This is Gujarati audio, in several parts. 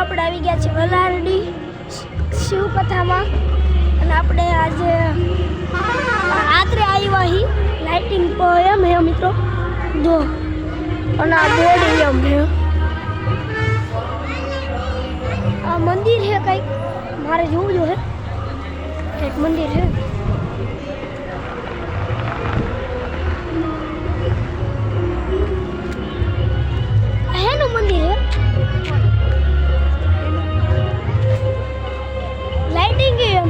આપણે આવી ગયા છે વલારડી શિવકથામાં અને આપણે આજે રાત્રે આવ્યા હી લાઇટિંગ પર એમ હે મિત્રો જો અને આ બોર્ડ એમ હે આ મંદિર છે કંઈક મારે જોવું જોઈએ કંઈક મંદિર છે હેનું મંદિર છે લાઇટિંગ એમ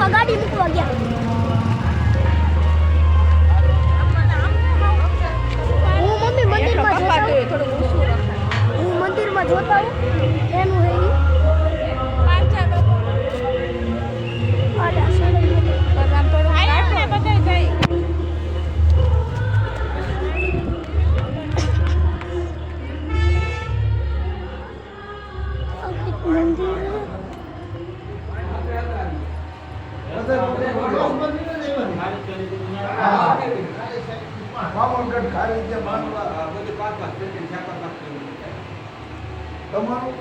ગાડી મૂકવા ગયા હું મંદિરમાં જોતા હું એનું હે તમારું